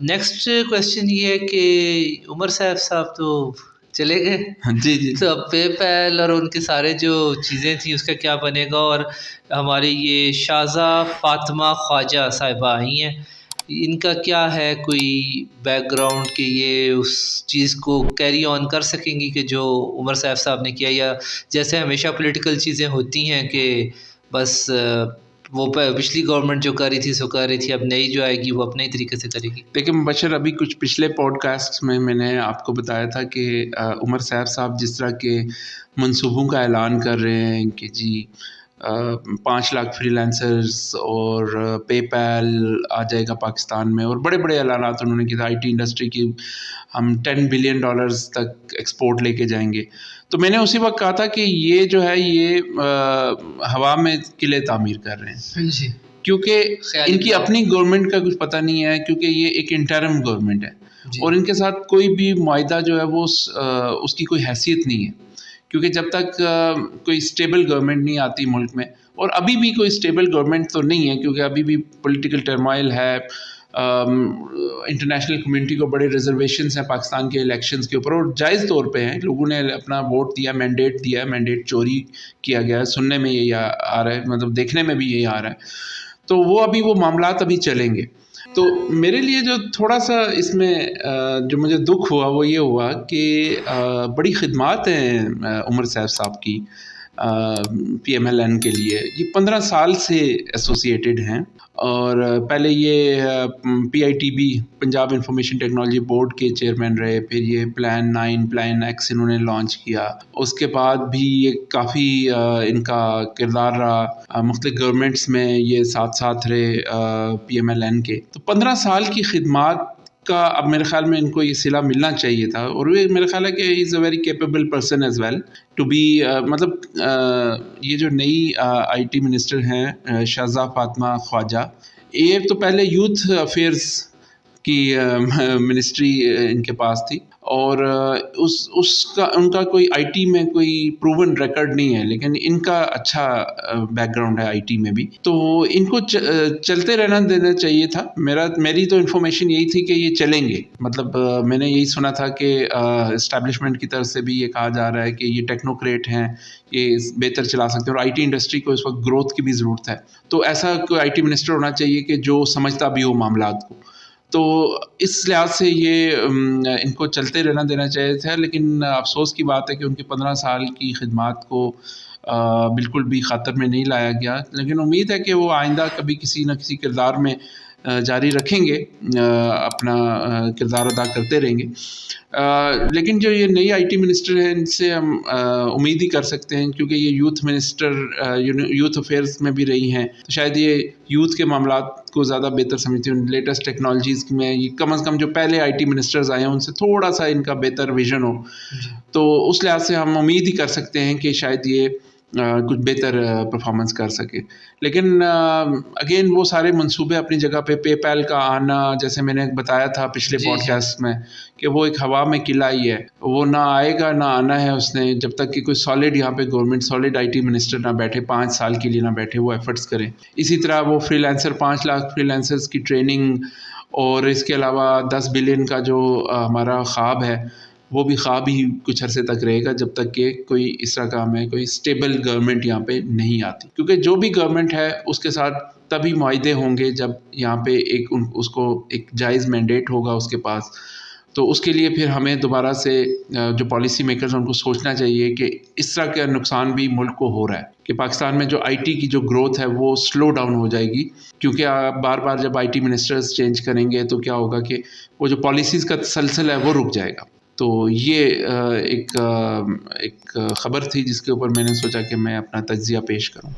Next question یہ ہے کہ عمر صاحب تو چلے گئے. جی جی. تو اب پے پیل اور ان کے سارے جو چیزیں تھیں اس کا کیا بنے گا؟ اور ہماری یہ شازہ فاطمہ خواجہ صاحبہ آئی ہیں، ان کا کیا ہے کوئی بیک گراؤنڈ کہ یہ اس چیز کو کیری آن کر سکیں گی کہ جو عمر صاحب نے کیا، یا جیسے ہمیشہ پولیٹیکل چیزیں ہوتی ہیں کہ بس وہ پچھلی گورنمنٹ جو کر رہی تھی سو کر رہی تھی، اب نئی جو آئے گی وہ اپنے طریقے سے کرے گی؟ دیکھیں مبشر، ابھی کچھ پچھلے پوڈ کاسٹ میں نے آپ کو بتایا تھا کہ عمر صاحب جس طرح کے منصوبوں کا اعلان کر رہے ہیں کہ جی 5 لاکھ فری لانسرز اور پے پیل آ جائے گا پاکستان میں، اور بڑے بڑے اعلانات انہوں نے کیا تھا، IT انڈسٹری کی ہم $10 بلین تک ایکسپورٹ لے کے جائیں گے. تو میں نے اسی وقت کہا تھا کہ یہ جو ہے یہ ہوا میں قلعے تعمیر کر رہے ہیں جی، کیونکہ ان کی اپنی گورنمنٹ کا کچھ پتہ نہیں ہے، کیونکہ یہ ایک انٹرم گورنمنٹ ہے اور ان کے ساتھ کوئی بھی معاہدہ جو ہے وہ اس کی کوئی حیثیت نہیں ہے، کیونکہ جب تک کوئی اسٹیبل گورنمنٹ نہیں آتی ملک میں، اور ابھی بھی کوئی اسٹیبل گورنمنٹ تو نہیں ہے کیونکہ ابھی بھی پولیٹیکل ٹرمائل ہے، انٹرنیشنل کمیونٹی کو بڑے ریزرویشنز ہیں پاکستان کے الیکشنز کے اوپر، اور جائز طور پہ ہیں، لوگوں نے اپنا ووٹ دیا، مینڈیٹ دیا، مینڈیٹ چوری کیا گیا ہے، سننے میں یہی آ رہا ہے، مطلب دیکھنے میں بھی یہی آ رہا ہے. تو وہ معاملات ابھی چلیں گے. تو میرے لیے جو تھوڑا سا اس میں جو مجھے دکھ ہوا وہ یہ ہوا کہ بڑی خدمات ہیں عمر صاحب کی PMLN کے لیے. یہ 15 سال سے ایسوسیٹڈ ہیں، اور پہلے یہ PITB Punjab information technology board کے چیئرمین رہے، پھر یہ پلان 9 پلان X انہوں نے لانچ کیا، اس کے بعد بھی یہ کافی ان کا کردار رہا، مختلف گورنمنٹس میں یہ ساتھ رہے PMLN کے. تو 15 سال کی خدمات کا اب میرے خیال میں ان کو یہ صلہ ملنا چاہیے تھا، اور وہ میرے خیال ہے کہ he is a very capable person as well to be مطلب یہ جو نئی IT منسٹر ہیں شازہ فاطمہ خواجہ، یہ تو پہلے یوتھ افیئرز کی منسٹری ان کے پاس تھی، اور ان کا کوئی IT میں کوئی پروون ریکارڈ نہیں ہے، لیکن ان کا اچھا بیک گراؤنڈ ہے IT میں بھی، تو ان کو چلتے رہنا دینا چاہیے تھا. میری تو انفارمیشن یہی تھی کہ یہ چلیں گے، مطلب میں نے یہی سنا تھا کہ اسٹیبلشمنٹ کی طرف سے بھی یہ کہا جا رہا ہے کہ یہ ٹیکنوکریٹ ہیں، یہ بہتر چلا سکتے ہیں، اور IT انڈسٹری کو اس وقت گروتھ کی بھی ضرورت ہے، تو ایسا کوئی IT منسٹر ہونا چاہیے کہ جو سمجھتا بھی ہو معاملات کو. تو اس لحاظ سے یہ ان کو چلتے رہنا دینا چاہیے تھا، لیکن افسوس کی بات ہے کہ ان کے 15 سال کی خدمات کو بالکل بھی خاطر میں نہیں لایا گیا، لیکن امید ہے کہ وہ آئندہ کبھی کسی نہ کسی کردار میں جاری رکھیں گے، اپنا کردار ادا کرتے رہیں گے. لیکن جو یہ نئی IT منسٹر ہیں ان سے ہم امید ہی کر سکتے ہیں، کیونکہ یہ یوتھ منسٹر یوتھ افیئرز میں بھی رہی ہیں، تو شاید یہ یوتھ کے معاملات کو زیادہ بہتر سمجھتی ہیں. لیٹسٹ ٹیکنالوجیز میں یہ کم از کم جو پہلے IT منسٹرز آئے ہیں ان سے تھوڑا سا ان کا بہتر ویژن ہو، تو اس لحاظ سے ہم امید ہی کر سکتے ہیں کہ شاید یہ کچھ بہتر پرفارمنس کر سکے. لیکن اگین وہ سارے منصوبے اپنی جگہ پہ، پے پیل کا آنا جیسے میں نے بتایا تھا پچھلے پوڈ کاسٹ میں کہ وہ ایک ہوا میں قلعہ ہی ہے، وہ نہ آئے گا نہ آنا ہے اس نے، جب تک کہ کوئی سالڈ یہاں پہ گورنمنٹ سالڈ IT منسٹر نہ بیٹھے، 5 سال کے لیے نہ بیٹھے، وہ ایفرٹس کریں. اسی طرح وہ free lancer 5 lakh free lancers کی ٹریننگ، اور اس کے علاوہ 10 بلین کا جو ہمارا خواب ہے وہ بھی خواب ہی کچھ عرصے تک رہے گا، جب تک کہ کوئی اس طرح کا ہمیں کوئی اسٹیبل گورنمنٹ یہاں پہ نہیں آتی. کیونکہ جو بھی گورنمنٹ ہے اس کے ساتھ تبھی معاہدے ہوں گے جب یہاں پہ اس کو ایک جائز مینڈیٹ ہوگا اس کے پاس. تو اس کے لیے پھر ہمیں دوبارہ سے جو پالیسی میکرز ان کو سوچنا چاہیے کہ اس طرح کا نقصان بھی ملک کو ہو رہا ہے کہ پاکستان میں جو IT کی جو گروتھ ہے وہ سلو ڈاؤن ہو جائے گی، کیونکہ بار بار جب IT منسٹرز چینج کریں گے تو کیا ہوگا کہ وہ جو پالیسیز کا تسلسل ہے وہ رک جائے گا. تو یہ ایک خبر تھی جس کے اوپر میں نے سوچا کہ میں اپنا تجزیہ پیش کروں.